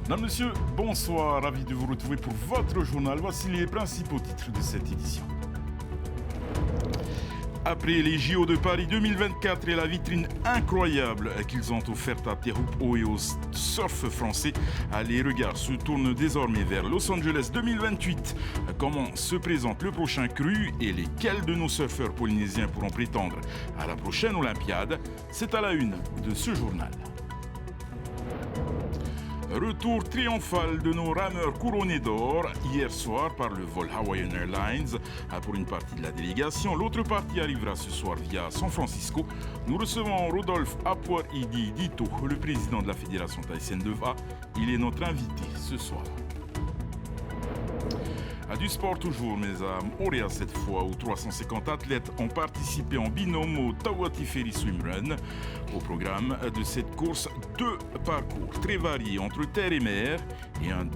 Mesdames, Messieurs, bonsoir, ravi de vous retrouver pour votre journal. Voici les principaux titres de cette édition. Après les JO de Paris 2024 et la vitrine incroyable qu'ils ont offerte à Teahupo'o et au surf français, les regards se tournent désormais vers Los Angeles 2028. Comment se présente le prochain cru et lesquels de nos surfeurs polynésiens pourront prétendre à la prochaine Olympiade? C'est à la une de ce journal. Retour triomphal de nos rameurs couronnés d'or hier soir par le vol Hawaiian Airlines pour une partie de la délégation. L'autre partie arrivera ce soir via San Francisco. Nous recevons Rodolphe Apuar-Idi Dito, le président de la Fédération thaïtienne de VA. Il est notre invité ce soir. Du sport toujours, mais à Moorea cette fois, où 350 athlètes ont participé en binôme au Tawati Ferry Swim Run. Au programme de cette course, 2 parcours très variés entre terre et mer et un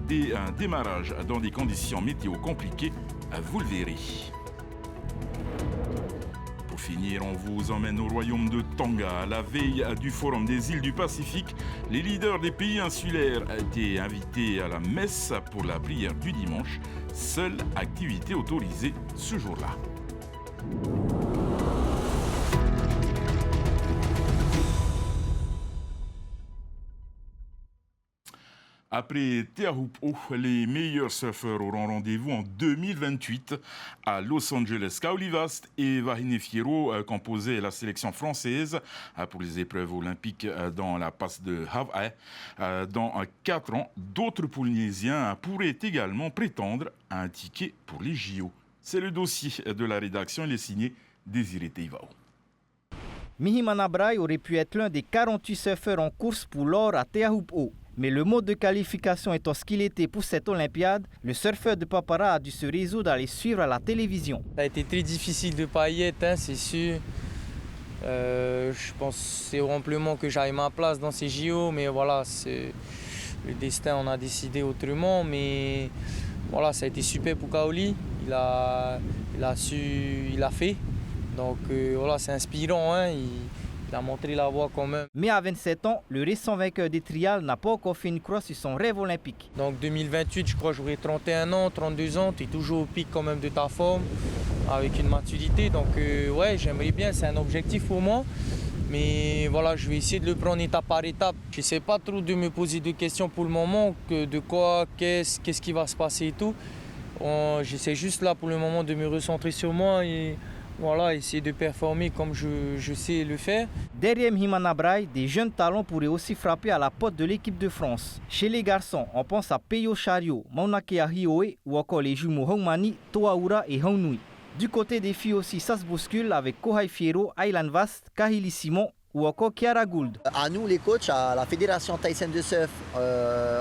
démarrage dans des conditions météo compliquées, vous le verrez. Pour finir, on vous emmène au royaume de Tonga. À la veille du Forum des îles du Pacifique, les leaders des pays insulaires étaient invités à la messe pour la prière du dimanche. Seule activité autorisée ce jour-là. Après Teahupo'o, les meilleurs surfeurs auront rendez-vous en 2028 à Los Angeles. Kauli Vast et Vahine Fierro composaient la sélection française pour les épreuves olympiques dans la passe de Hawaii. Dans 4 ans, d'autres Polynésiens pourraient également prétendre à un ticket pour les JO. C'est le dossier de la rédaction, il est signé Désiré Teivao. Mihimana Braille aurait pu être l'un des 48 surfeurs en course pour l'or à Teahupo'o. Mais le mode de qualification étant ce qu'il était pour cette Olympiade, le surfeur de Papara a dû se résoudre à les suivre à la télévision. Ça a été très difficile de pas y être, c'est sûr. Je pense que c'est amplement que j'aille ma place dans ces JO, mais voilà, c'est le destin, on a décidé autrement. Mais voilà, ça a été super pour Kaoli, il a fait. Donc voilà, c'est inspirant, hein. Il a montré la voie quand même. Mais à 27 ans, le récent vainqueur des trials n'a pas encore fait une croix sur son rêve olympique. Donc 2028, je crois que j'aurai 31 ans, 32 ans. Tu es toujours au pic quand même de ta forme, avec une maturité. Donc ouais, j'aimerais bien, c'est un objectif pour moi. Mais voilà, je vais essayer de le prendre étape par étape. Je ne sais pas trop de me poser de questions pour le moment, de quoi, qu'est-ce qui va se passer et tout. J'essaie juste là pour le moment de me recentrer sur moi et voilà, essayer de performer comme je sais le faire. Derrière Mihimana Braille, des jeunes talents pourraient aussi frapper à la porte de l'équipe de France. Chez les garçons, on pense à Peyo Chario, Maunakea Hioe ou encore les jumeaux Hongmani, Toaura et Hongnui. Du côté des filles aussi, ça se bouscule avec Kohai Fierro, Aylan Vast, Kahili Simon ou encore Kiara Gould. À nous les coachs, à la Fédération thaïtienne de surf,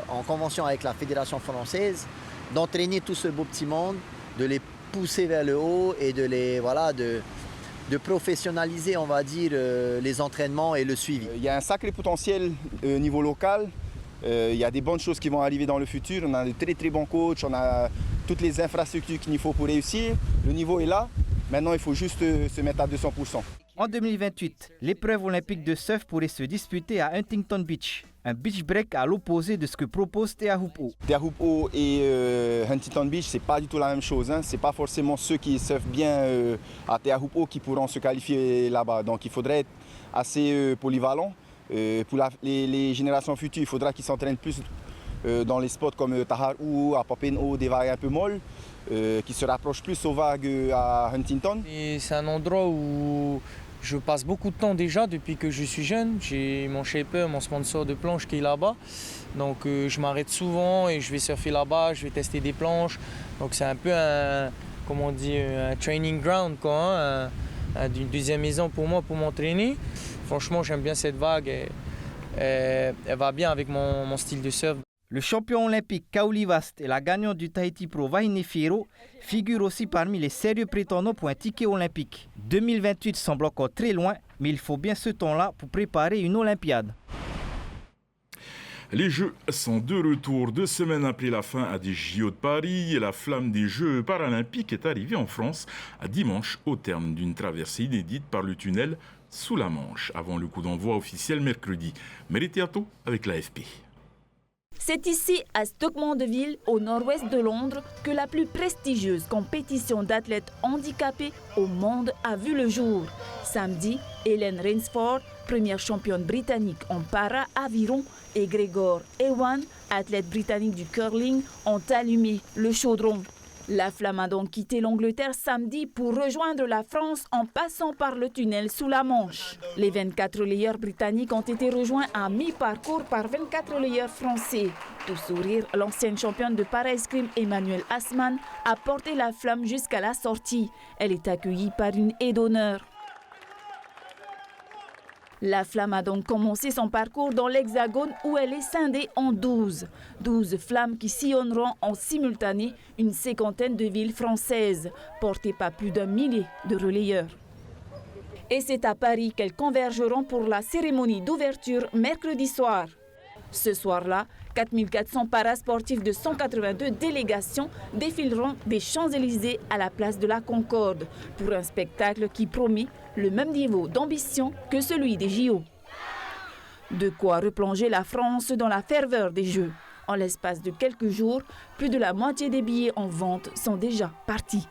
en convention avec la Fédération française, d'entraîner tout ce beau petit monde, de les pousser vers le haut et de les de professionnaliser, on va dire, les entraînements et le suivi. Il y a un sacré potentiel au niveau local. Il y a des bonnes choses qui vont arriver dans le futur. On a de très très bons coachs, on a toutes les infrastructures qu'il nous faut pour réussir. Le niveau est là. Maintenant, il faut juste se mettre à 200%. En 2028, l'épreuve olympique de surf pourrait se disputer à Huntington Beach, un beach break à l'opposé de ce que propose Teahupo'o. Teahupo'o et Huntington Beach, c'est pas du tout la même chose. Hein. C'est pas forcément ceux qui surfent bien à Teahupo'o qui pourront se qualifier là-bas. Donc il faudrait être assez polyvalent. Pour les générations futures, il faudra qu'ils s'entraînent plus dans les spots comme Tahar'u, à Papen'o, des vagues un peu molles, qui se rapprochent plus aux vagues à Huntington. C'est un endroit où je passe beaucoup de temps déjà depuis que je suis jeune. J'ai mon shaper, mon sponsor de planche qui est là-bas. Donc je m'arrête souvent et je vais surfer là-bas, je vais tester des planches. Donc c'est un peu un training ground, quoi, hein, une deuxième maison pour moi pour m'entraîner. Franchement, j'aime bien cette vague. Elle va bien avec mon style de surf. Le champion olympique Kauli Vast et la gagnante du Tahiti Pro Vahine Fierro figurent aussi parmi les sérieux prétendants pour un ticket olympique. 2028 semble encore très loin, mais il faut bien ce temps-là pour préparer une Olympiade. Les Jeux sont de retour 2 semaines après la fin des JO de Paris et la flamme des Jeux paralympiques est arrivée en France à dimanche au terme d'une traversée inédite par le tunnel sous la Manche avant le coup d'envoi officiel mercredi. Meritiato avec l'AFP. C'est ici, à Stoke Mandeville, au nord-ouest de Londres, que la plus prestigieuse compétition d'athlètes handicapés au monde a vu le jour. Samedi, Helen Rainsford, première championne britannique en para-aviron, et Gregor Ewan, athlète britannique du curling, ont allumé le chaudron. La flamme a donc quitté l'Angleterre samedi pour rejoindre la France en passant par le tunnel sous la Manche. Les 24 relayeurs britanniques ont été rejoints à mi-parcours par 24 relayeurs français. Tout sourire, l'ancienne championne de para-escrime Emmanuelle Assmann a porté la flamme jusqu'à la sortie. Elle est accueillie par une haie d'honneur. La flamme a donc commencé son parcours dans l'Hexagone où elle est scindée en 12. 12 flammes qui sillonneront en simultané une cinquantaine de villes françaises, portées par plus d'1 millier de relayeurs. Et c'est à Paris qu'elles convergeront pour la cérémonie d'ouverture mercredi soir. Ce soir-là, 4400 parasportifs de 182 délégations défileront des Champs-Élysées à la place de la Concorde pour un spectacle qui promet le même niveau d'ambition que celui des JO. De quoi replonger la France dans la ferveur des Jeux. En l'espace de quelques jours, plus de la moitié des billets en vente sont déjà partis.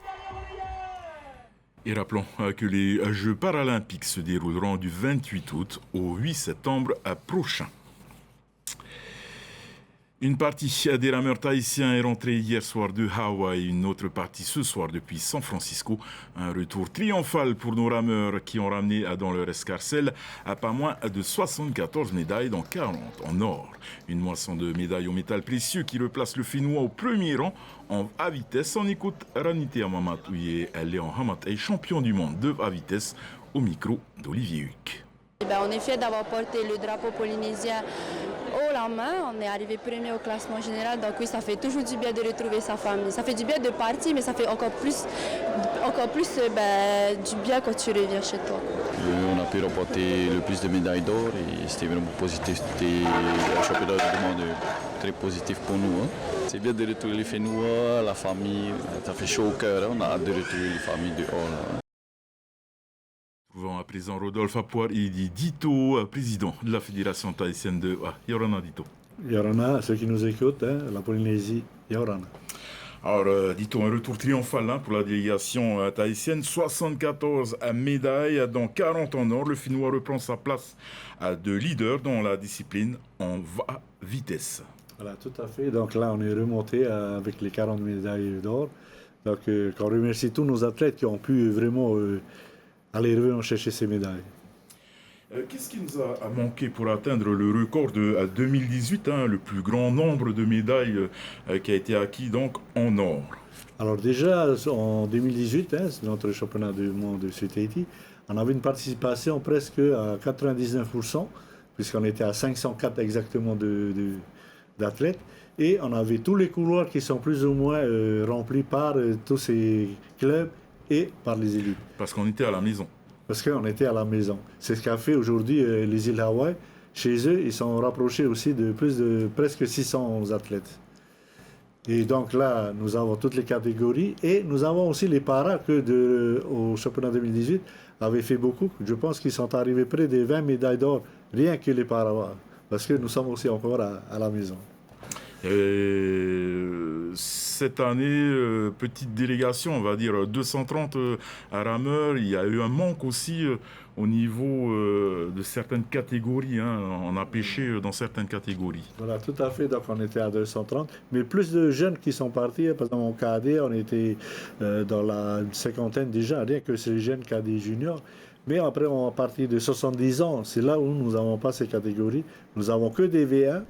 Et rappelons que les Jeux paralympiques se dérouleront du 28 août au 8 septembre prochain. Une partie des rameurs tahitiens est rentrée hier soir de Hawaï, une autre partie ce soir depuis San Francisco. Un retour triomphal pour nos rameurs qui ont ramené dans leur escarcelle à pas moins de 74 médailles, dont 40 en or. Une moisson de médailles au métal précieux qui replace le Finnois au premier rang à vitesse. On écoute Ranité Amamatouye, elle est en Hamat, champion du monde de à vitesse au micro d'Olivier Huc. On est fiers d'avoir porté le drapeau polynésien haut la main. On est arrivé premier au classement général. Donc oui, ça fait toujours du bien de retrouver sa famille. Ça fait du bien de partir, mais ça fait encore plus du bien quand tu reviens chez toi. On a pu remporter le plus de médailles d'or et c'était vraiment positif. C'était un championnat du monde très positif pour nous. C'est bien de retrouver les Finnois, la famille. Ça fait chaud au cœur. On a hâte de retrouver les familles dehors. À présent Rodolphe Apoir et Dito, président de la Fédération tahitienne de Yorana Dito. Yorana, ceux qui nous écoutent, la Polynésie, Yorana. Alors, Dito, un retour triomphal pour la délégation tahitienne. 74 médailles, dont 40 en or. Le Finnois reprend sa place de leader dans la discipline en vitesse. Voilà, tout à fait. Donc là, on est remonté avec les 40 médailles d'or. Donc, on remercie tous nos athlètes qui ont pu vraiment aller revenir chercher ces médailles. Qu'est-ce qui nous a manqué pour atteindre le record de 2018, le plus grand nombre de médailles qui a été acquis donc en or? Alors déjà, en 2018, notre championnat du monde de Tahiti, on avait une participation presque à 99%, puisqu'on était à 504 exactement d'athlètes. Et on avait tous les couloirs qui sont plus ou moins remplis par tous ces clubs et par les élites. Parce qu'on était à la maison. Parce qu'on était à la maison. C'est ce qu'a fait aujourd'hui les îles Hawaï. Chez eux, ils sont rapprochés aussi de presque 600 athlètes. Et donc là, nous avons toutes les catégories. Et nous avons aussi les paras que au championnat 2018 avaient fait beaucoup. Je pense qu'ils sont arrivés près des 20 médailles d'or, rien que les paras. Parce que nous sommes aussi encore à la maison. Cette année, petite délégation, on va dire 230 rameurs. Il y a eu un manque aussi au niveau de certaines catégories. On a pêché dans certaines catégories. Voilà, tout à fait. Donc on était à 230. Mais plus de jeunes qui sont partis. Par exemple, en cadet, on était dans la cinquantaine déjà, rien que ces jeunes cadets juniors. Mais après, à partir de 70 ans, c'est là où nous n'avons pas ces catégories. Nous n'avons que des V1.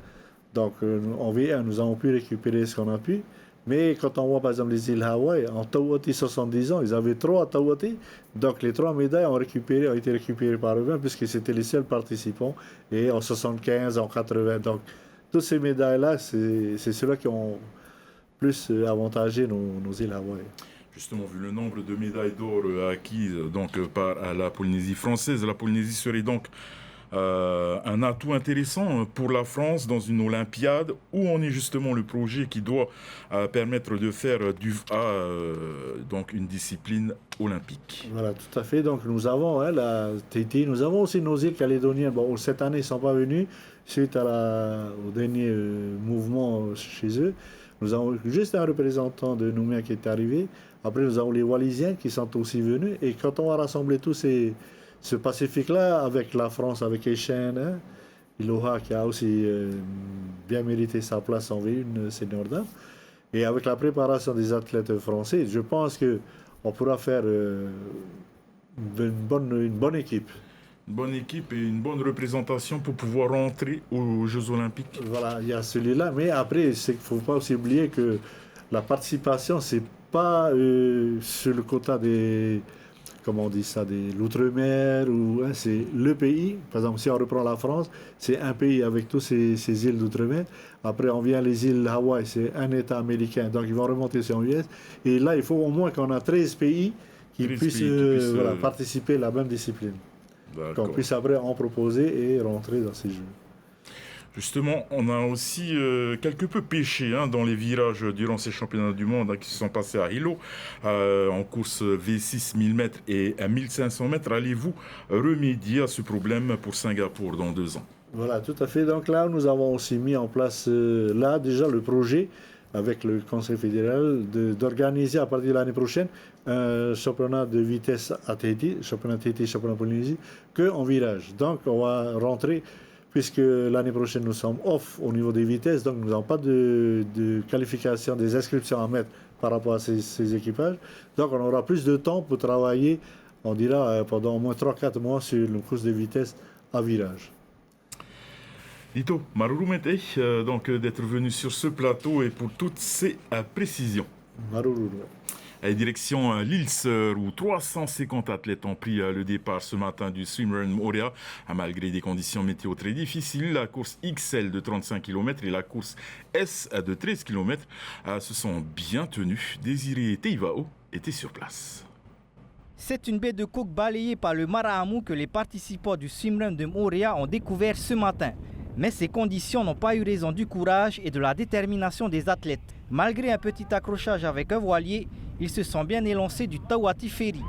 Donc, en V1, nous avons pu récupérer ce qu'on a pu. Mais quand on voit, par exemple, les îles Hawaï, en Tawati, 70 ans, ils avaient 3 Tawati. Donc, les 3 médailles ont été récupérées par eux-mêmes, puisque c'était les seuls participants. Et en 75, en 80. Donc, toutes ces médailles-là, c'est ceux-là qui ont plus avantagé nos îles Hawaï. Justement, vu le nombre de médailles d'or acquises par la Polynésie française, la Polynésie serait donc un atout intéressant pour la France dans une Olympiade où on est justement le projet qui doit permettre de faire du donc une discipline olympique. Voilà, tout à fait. Donc nous avons la Tahiti, nous avons aussi nos îles calédoniennes. Bon, cette année, ils ne sont pas venus suite au dernier mouvement chez eux. Nous avons juste un représentant de Nouméa qui est arrivé. Après, nous avons les Wallisiens qui sont aussi venus. Et quand on va rassembler tout ce Pacifique-là avec la France, avec Echen, Iloha qui a aussi bien mérité sa place en V1 senior dame, et avec la préparation des athlètes français, je pense qu'on pourra faire une bonne équipe. Une bonne équipe et une bonne représentation pour pouvoir rentrer aux Jeux Olympiques. Voilà, il y a celui-là. Mais après, il ne faut pas aussi oublier que la participation, ce n'est pas sur le quota des... Comment on dit ça, de l'outre-mer, c'est le pays. Par exemple, si on reprend la France, c'est un pays avec toutes ces îles d'outre-mer. Après, on vient les îles Hawaï, c'est un État américain. Donc, ils vont remonter sur US. Et là, il faut au moins qu'on ait 13 pays qui puissent participer à la même discipline. Qu'on puisse après en proposer et rentrer dans ces Jeux. Justement, on a aussi quelque peu pêché dans les virages durant ces championnats du monde qui se sont passés à Hilo, en course V6 1000 mètres et à 1500 mètres. Allez-vous remédier à ce problème pour Singapour dans 2 ans? Voilà, tout à fait. Donc là, nous avons aussi mis en place déjà le projet avec le Conseil fédéral d'organiser à partir de l'année prochaine un championnat de vitesse à Tahiti, championnat Tahiti, championnat Polynésie, qu'en virage. Donc on va rentrer, puisque l'année prochaine nous sommes off au niveau des vitesses, donc nous n'avons pas de qualification des inscriptions à mettre par rapport à ces équipages. Donc on aura plus de temps pour travailler, on dira, pendant au moins 3-4 mois sur une course de vitesse à virage. Lito, maruru mete donc d'être venu sur ce plateau et pour toutes ces précisions. Maruru. Direction l'Île-Sœur où 350 athlètes ont pris le départ ce matin du Swimrun Moorea. Malgré des conditions météo très difficiles, la course XL de 35 km et la course S de 13 km se sont bien tenues. Désiré Teivao était sur place. C'est une baie de coke balayée par le Maraamu que les participants du Swimrun de Moorea ont découvert ce matin. Mais ces conditions n'ont pas eu raison du courage et de la détermination des athlètes. Malgré un petit accrochage avec un voilier, ils se sont bien élancés du Tawati Ferry.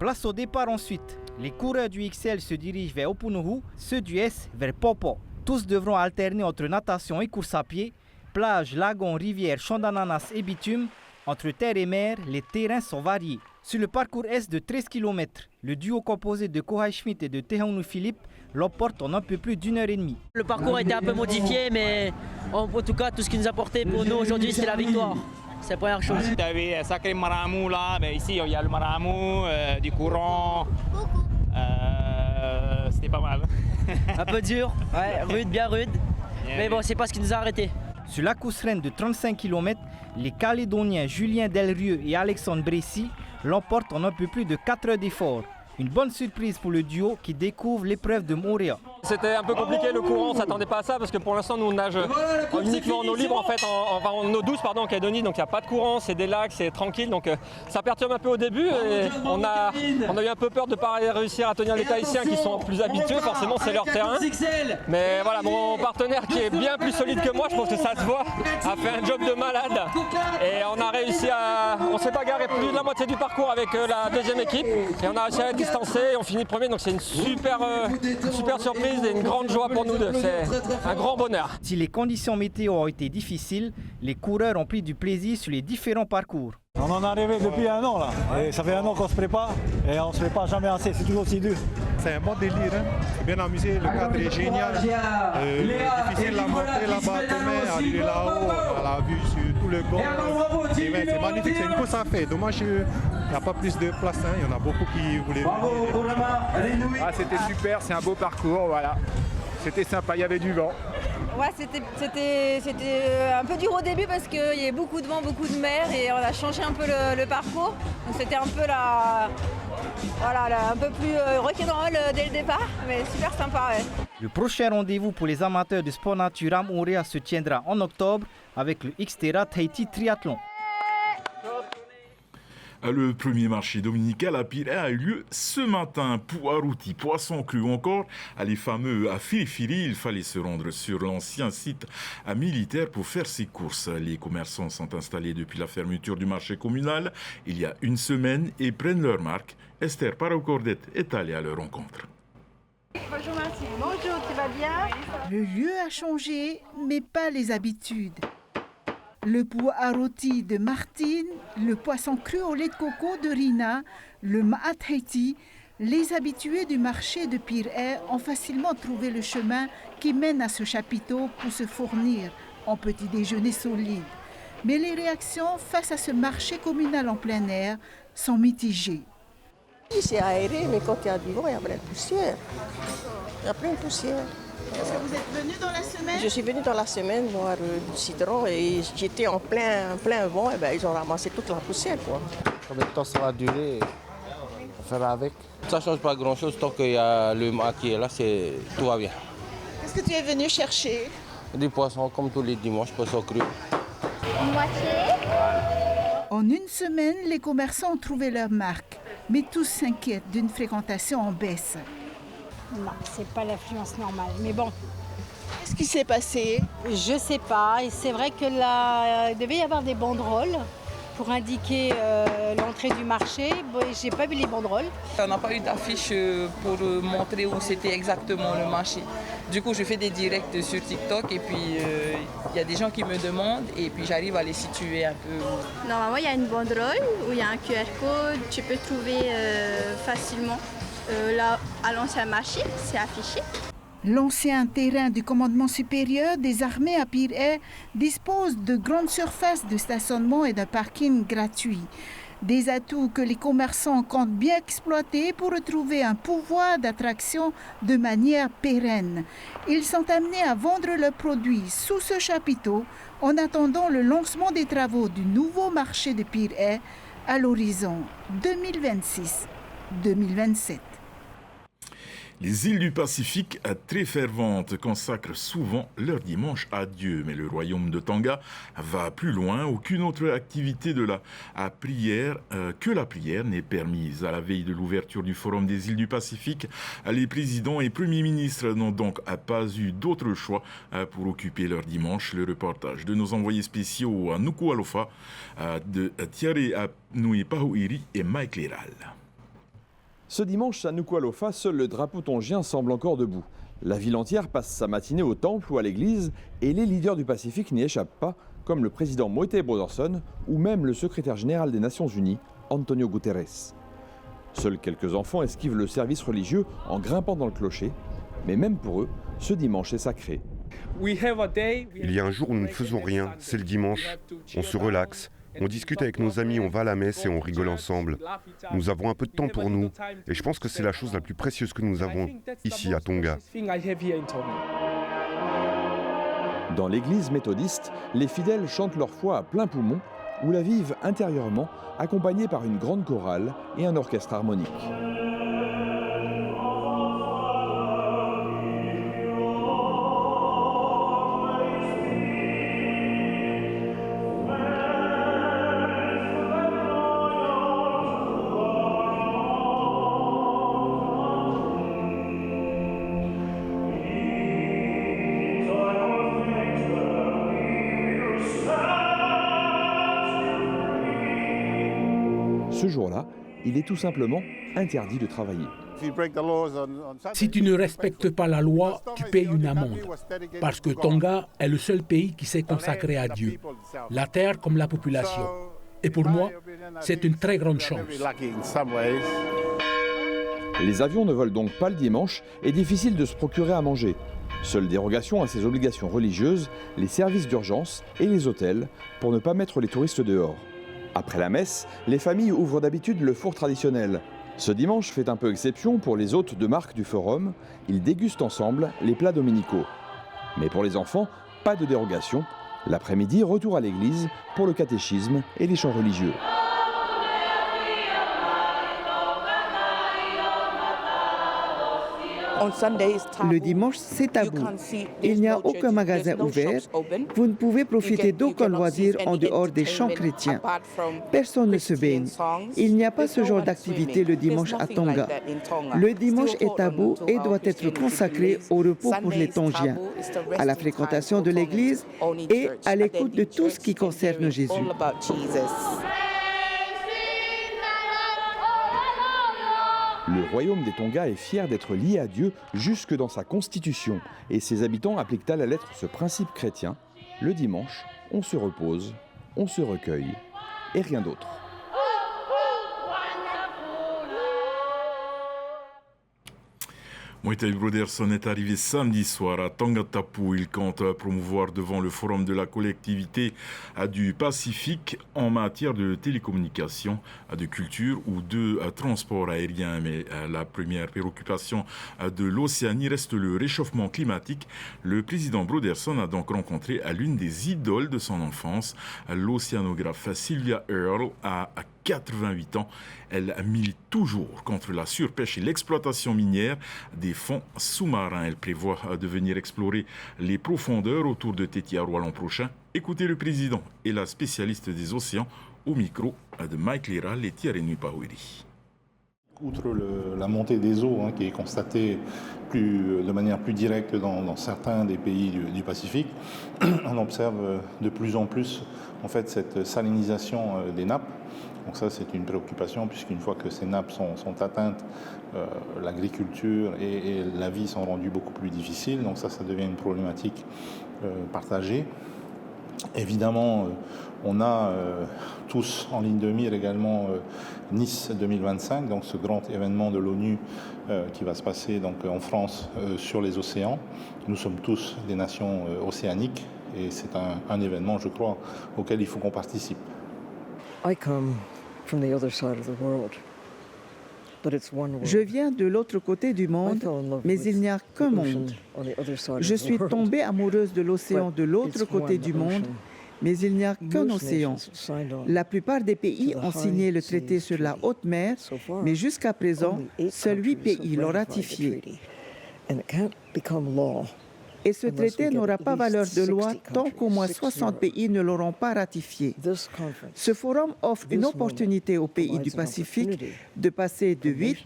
Place au départ ensuite. Les coureurs du XL se dirigent vers Opunuhu, ceux du S vers Popo. Tous devront alterner entre natation et course à pied. Plage, lagon, rivière, champs d'ananas et bitume. Entre terre et mer, les terrains sont variés. Sur le parcours S de 13 km, le duo composé de Kohai Schmidt et de Tehaunu Philippe l'emporte en un peu plus d'1h30. Le parcours a été un peu modifié, mais en tout cas, tout ce qui nous a porté pour nous aujourd'hui, c'est la victoire. C'est la première chose. Tu avais un sacré Maraamu là, mais ici il y a le Maraamu, du courant. C'était pas mal. Un peu dur, ouais, rude, bien rude. Mais bon, c'est pas ce qui nous a arrêtés. Sur la course reine de 35 km, les Calédoniens Julien Delrieux et Alexandre Brécy l'emportent en un peu plus de 4 heures d'effort. Une bonne surprise pour le duo qui découvre l'épreuve de Moorea. C'était un peu compliqué le courant, on ne s'attendait pas à ça parce que pour l'instant nous on nage uniquement en eau libre en fait, en eau douce en Calédonie, donc il n'y a pas de courant, c'est des lacs, c'est tranquille, donc ça perturbe un peu au début et on a eu un peu peur de ne pas réussir à tenir les Tahitiens qui sont plus habitués, forcément c'est leur terrain. Mais voilà, mon partenaire qui est bien plus solide que moi, je pense que ça se voit, a fait un job de malade et on a réussi on s'est bagarré plus de la moitié du parcours avec la deuxième équipe et on a réussi à être distancé et on finit premier, donc c'est une super surprise et une grande joie pour nous deux, c'est un grand bonheur. Si les conditions météo ont été difficiles, les coureurs ont pris du plaisir sur les différents parcours. On en est arrivé depuis un an là, et ça fait un an qu'on se prépare et on ne se prépare jamais assez, c'est toujours aussi dur. C'est un bon délire, bien amusé, le cadre est génial, difficile à monter là-bas, arriver là-haut, on l'a vu sur tout le gond, c'est magnifique, c'est une course à faire, dommage qu'il n'y a pas plus de place, il y en a beaucoup qui voulaient venir. C'était super, c'est un beau parcours, voilà, c'était sympa, il y avait du vent. Ouais, c'était un peu dur au début parce qu'il y avait beaucoup de vent, beaucoup de mer et on a changé un peu le parcours. Donc c'était un peu un peu plus rock'n'roll dès le départ, mais super sympa. Ouais. Le prochain rendez-vous pour les amateurs de sport nature à Moorea se tiendra en octobre avec le Xterra Tahiti Triathlon. Le premier marché dominical à Pirée a eu lieu ce matin. Pouarouti, poisson cru ou encore les fameux à Firifiri. Il fallait se rendre sur l'ancien site militaire pour faire ses courses. Les commerçants sont installés depuis la fermeture du marché communal il y a une semaine et prennent leur marque. Esther Paracordet est allée à leur rencontre. Bonjour Martine. Bonjour, tu vas bien? Le lieu a changé, mais pas les habitudes. Le pouarouti de Martine, le poisson cru au lait de coco de Rina, le ma'at Haiti, les habitués du marché de Pirée ont facilement trouvé le chemin qui mène à ce chapiteau pour se fournir en petit déjeuner solide. Mais les réactions face à ce marché communal en plein air sont mitigées. C'est aéré, mais quand il y a du vent, il y a plein de poussière. Il y a plein de poussière. Est-ce que vous êtes venu dans la semaine? Je suis venue dans la semaine voir du citron et j'étais en plein vent et ils ont ramassé toute la poussière. Combien de temps ça va durer? On fera avec. Ça ne change pas grand-chose tant qu'il y a le mât qui est là, tout va bien. Qu'est-ce que tu es venu chercher? Des poissons comme tous les dimanches, poissons crus. En une semaine, les commerçants ont trouvé leur marque, mais tous s'inquiètent d'une fréquentation en baisse. Non, c'est pas l'affluence normale, mais bon. Qu'est-ce qui s'est passé? Je sais pas, et c'est vrai que là, il devait y avoir des banderoles pour indiquer l'entrée du marché. Bon, j'ai pas vu les banderoles. On n'a pas eu d'affiche pour montrer où c'était exactement le marché. Du coup, je fais des directs sur TikTok et puis il y a des gens qui me demandent et puis j'arrive à les situer un peu. Normalement, il y a une banderole où il y a un QR code, tu peux trouver facilement. Là, à l'ancien marché, c'est affiché. L'ancien terrain du commandement supérieur des armées à Pirée dispose de grandes surfaces de stationnement et d'un parking gratuit. Des atouts que les commerçants comptent bien exploiter pour retrouver un pouvoir d'attraction de manière pérenne. Ils sont amenés à vendre leurs produits sous ce chapiteau en attendant le lancement des travaux du nouveau marché de Pirée à l'horizon 2026-2027. Les îles du Pacifique, très ferventes, consacrent souvent leur dimanche à Dieu. Mais le royaume de Tonga va plus loin. Aucune autre activité de la prière que la prière n'est permise. À la veille de l'ouverture du Forum des îles du Pacifique, les présidents et premiers ministres n'ont donc pas eu d'autre choix pour occuper leur dimanche. Le reportage de nos envoyés spéciaux à Nuku'alofa de Tiare Nui Pahuiri et Mike Leral. Ce dimanche, à Nuku'alofa, seul le drapeau tongien semble encore debout. La ville entière passe sa matinée au temple ou à l'église et les leaders du Pacifique n'y échappent pas, comme le président Moïse Brotherson ou même le secrétaire général des Nations Unies, Antonio Guterres. Seuls quelques enfants esquivent le service religieux en grimpant dans le clocher, mais même pour eux, ce dimanche est sacré. Il y a un jour où nous ne faisons rien, c'est le dimanche. On se relaxe. On discute avec nos amis, on va à la messe et on rigole ensemble. Nous avons un peu de temps pour nous et je pense que c'est la chose la plus précieuse que nous avons ici à Tonga. Dans l'église méthodiste, les fidèles chantent leur foi à plein poumon ou la vivent intérieurement, accompagnés par une grande chorale et un orchestre harmonique. Ce jour-là, il est tout simplement interdit de travailler. Si tu ne respectes pas la loi, tu payes une amende. Parce que Tonga est le seul pays qui s'est consacré à Dieu, la terre comme la population. Et pour moi, c'est une très grande chance. Les avions ne volent donc pas le dimanche et difficile de se procurer à manger. Seule dérogation à ces obligations religieuses, les services d'urgence et les hôtels pour ne pas mettre les touristes dehors. Après la messe, les familles ouvrent d'habitude le four traditionnel. Ce dimanche fait un peu exception pour les hôtes de marque du forum. Ils dégustent ensemble les plats dominicaux. Mais pour les enfants, pas de dérogation. L'après-midi, retour à l'église pour le catéchisme et les chants religieux. Le dimanche, c'est tabou. Il n'y a aucun magasin ouvert. Vous ne pouvez profiter d'aucun loisir en dehors des chants chrétiens. Personne ne se baigne. Il n'y a pas ce genre d'activité le dimanche à Tonga. Le dimanche est tabou et doit être consacré au repos pour les Tongiens, à la fréquentation de l'Église et à l'écoute de tout ce qui concerne Jésus. Le royaume des Tonga est fier d'être lié à Dieu jusque dans sa constitution. Et ses habitants appliquent à la lettre ce principe chrétien. Le dimanche, on se repose, on se recueille et rien d'autre. Moïtai Broderson est arrivé samedi soir à Tongatapu. Il compte promouvoir devant le Forum de la collectivité du Pacifique en matière de télécommunications, de culture ou de transport aérien. Mais la première préoccupation de l'Océanie reste le réchauffement climatique. Le président Broderson a donc rencontré l'une des idoles de son enfance, l'océanographe Sylvia Earle, à 88 ans. Elle milite toujours contre la surpêche et l'exploitation minière des fonds sous-marins. Elle prévoit de venir explorer les profondeurs autour de Tetiaroa l'an prochain. Écoutez le président et la spécialiste des océans au micro de Mike Lira, Letia Renui Pauiri. Outre la montée des eaux qui est constatée de manière plus directe dans certains des pays du Pacifique, on observe de plus en plus en fait, cette salinisation des nappes. Donc ça, c'est une préoccupation puisqu'une fois que ces nappes sont atteintes, l'agriculture et la vie sont rendues beaucoup plus difficiles. Donc ça devient une problématique partagée. Évidemment, on a tous en ligne de mire également Nice 2025, donc ce grand événement de l'ONU qui va se passer donc, en France sur les océans. Nous sommes tous des nations océaniques et c'est un événement, je crois, auquel il faut qu'on participe. Je viens de l'autre côté du monde, mais il n'y a qu'un monde. Je suis tombée amoureuse de l'océan de l'autre côté du monde, mais il n'y a qu'un océan. La plupart des pays ont signé le traité sur la haute mer, mais jusqu'à présent, seuls 8 pays l'ont ratifié. Et ce traité n'aura pas valeur de loi tant qu'au moins 60 pays ne l'auront pas ratifié. Ce forum offre une opportunité aux pays du Pacifique de passer de 8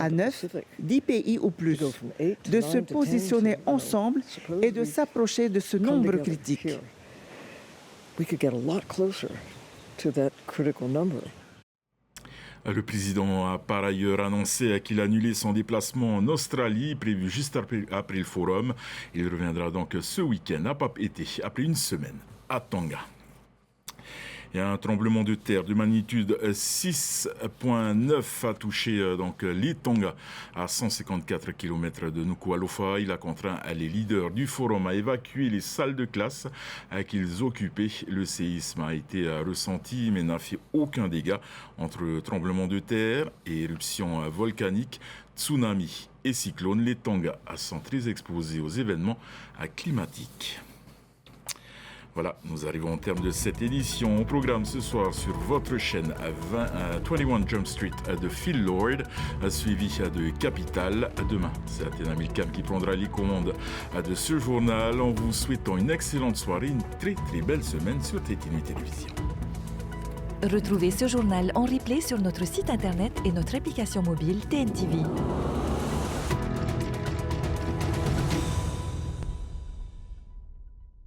à 9, 10 pays ou plus, de se positionner ensemble et de s'approcher de ce nombre critique. Le président a par ailleurs annoncé qu'il annulait son déplacement en Australie, prévu juste après le forum. Il reviendra donc ce week-end à Papeete, après une semaine à Tonga. Il y a un tremblement de terre de magnitude 6,9 a touché donc les Tonga à 154 km de Nuku'alofa. Il a contraint les leaders du forum à évacuer les salles de classe qu'ils occupaient. Le séisme a été ressenti mais n'a fait aucun dégât. Entre tremblement de terre et éruption volcanique, tsunami et cyclone, les Tonga sont très exposés aux événements climatiques. Voilà, nous arrivons au terme de cette édition. Au programme ce soir sur votre chaîne 21 Jump Street de Phil Lord, suivi de Capital. Demain, c'est Athéna Milcam qui prendra les commandes de ce journal en vous souhaitant une excellente soirée, une très très belle semaine sur TTNU Télévision. Retrouvez ce journal en replay sur notre site internet et notre application mobile TNTV.